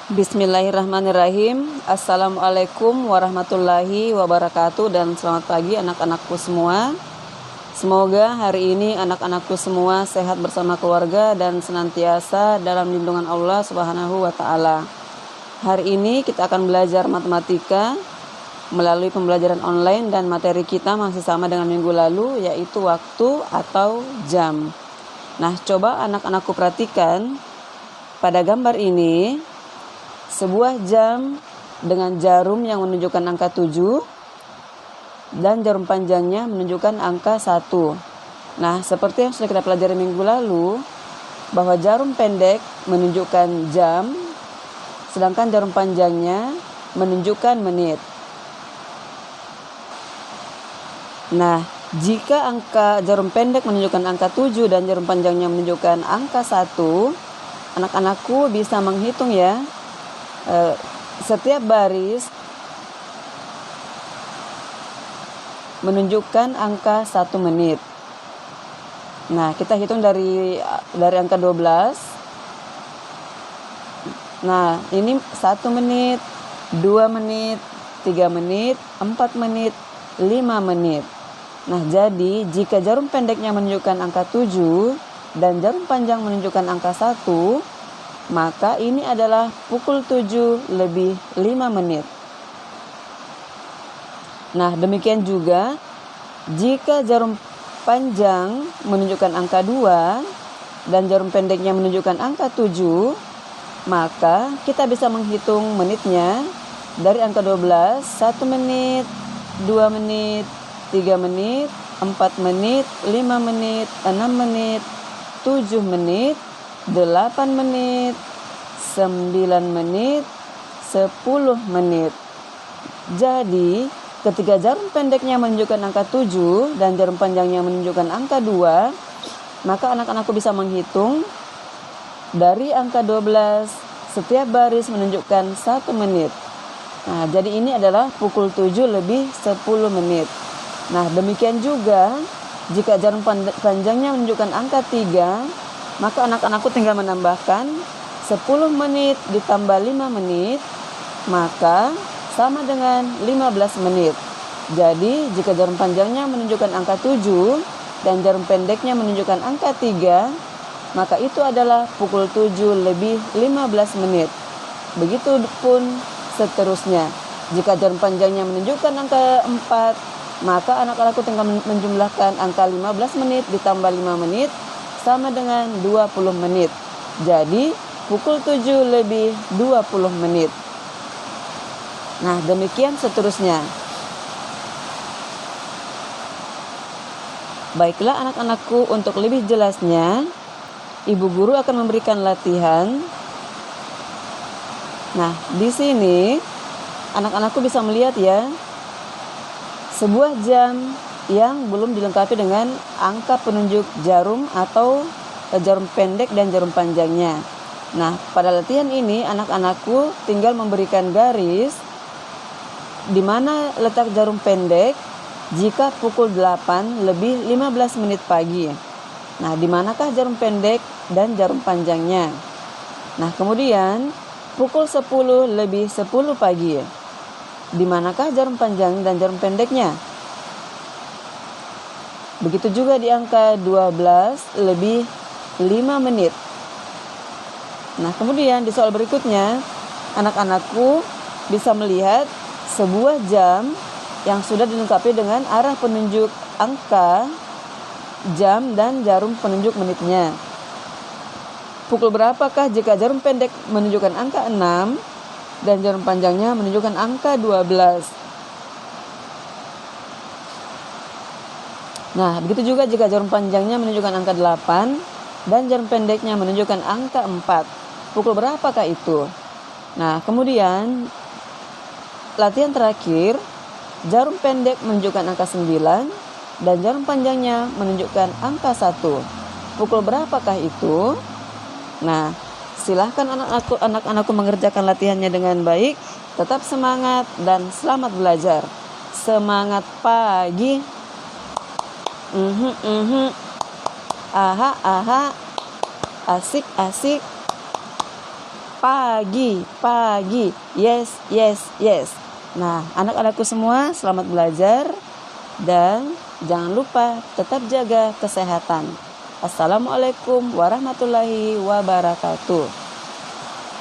Bismillahirrahmanirrahim. Assalamualaikum warahmatullahi wabarakatuh. Dan selamat pagi anak-anakku semua. Semoga hari ini anak-anakku semua sehat bersama keluarga dan senantiasa dalam lindungan Allah Subhanahu wa ta'ala. Hari ini kita akan belajar matematika melalui pembelajaran online, dan materi kita masih sama dengan minggu lalu, yaitu waktu atau jam. Nah, coba anak-anakku perhatikan pada gambar ini. Sebuah jam dengan jarum yang menunjukkan angka 7 dan jarum panjangnya menunjukkan angka 1. Nah, seperti yang sudah kita pelajari minggu lalu, bahwa jarum pendek menunjukkan jam, sedangkan jarum panjangnya menunjukkan menit. Nah, jika angka jarum pendek menunjukkan angka 7 dan jarum panjangnya menunjukkan angka 1, anak-anakku bisa menghitung ya. Setiap baris menunjukkan angka 1 menit. Nah, kita hitung dari angka 12. Nah, ini 1 menit, 2 menit, 3 menit, 4 menit, 5 menit. Nah, jadi jika jarum pendeknya menunjukkan angka 7 dan jarum panjang menunjukkan angka 1, maka ini adalah pukul 7 lebih 5 menit. Nah, demikian juga jika jarum panjang menunjukkan angka 2 dan jarum pendeknya menunjukkan angka 7, maka kita bisa menghitung menitnya dari angka 12, 1 menit, 2 menit, 3 menit, 4 menit, 5 menit, 6 menit, 7 menit, 8 menit, 9 menit, 10 menit. Jadi, ketika jarum pendeknya menunjukkan angka 7 dan jarum panjangnya menunjukkan angka 2, maka anak-anakku bisa menghitung dari angka 12, setiap baris menunjukkan 1 menit. Nah, jadi ini adalah pukul 7 lebih 10 menit. Nah, demikian juga jika jarum panjangnya menunjukkan angka 3, maka anak-anakku tinggal menambahkan 10 menit ditambah 5 menit, maka sama dengan 15 menit. Jadi jika jarum panjangnya menunjukkan angka 7 dan jarum pendeknya menunjukkan angka 3, maka itu adalah pukul 7 lebih 15 menit. Begitupun seterusnya. Jika jarum panjangnya menunjukkan angka 4, maka anak-anakku tinggal menjumlahkan angka 15 menit ditambah 5 menit sama dengan 20 menit. Jadi pukul 7 lebih 20 menit. Nah, demikian seterusnya. Baiklah anak-anakku, untuk lebih jelasnya Ibu guru akan memberikan latihan. Nah, di sini anak-anakku bisa melihat ya, sebuah jam yang belum dilengkapi dengan angka penunjuk jarum atau jarum pendek dan jarum panjangnya. Nah, pada latihan ini anak-anakku tinggal memberikan garis di mana letak jarum pendek jika pukul 8 lebih 15 menit pagi. Nah, di manakah jarum pendek dan jarum panjangnya? Nah, kemudian pukul 10 lebih 10 pagi. Di manakah jarum panjang dan jarum pendeknya? Begitu juga di angka 12 lebih 5 menit. Nah, kemudian di soal berikutnya, anak-anakku bisa melihat sebuah jam yang sudah dilengkapi dengan arah penunjuk angka jam dan jarum penunjuk menitnya. Pukul berapakah jika jarum pendek menunjukkan angka 6 dan jarum panjangnya menunjukkan angka 12? Nah, begitu juga jika jarum panjangnya menunjukkan angka 8 dan jarum pendeknya menunjukkan angka 4. Pukul berapakah itu? Nah, kemudian latihan terakhir, jarum pendek menunjukkan angka 9 dan jarum panjangnya menunjukkan angka 1. Pukul berapakah itu? Nah, silahkan anak-anakku mengerjakan latihannya dengan baik. Tetap semangat dan selamat belajar. Semangat pagi. Aha, aha. Asik, asik. Pagi, pagi. Yes, yes, yes. Nah, anak-anakku semua selamat belajar dan jangan lupa tetap jaga kesehatan. Assalamualaikum warahmatullahi wabarakatuh.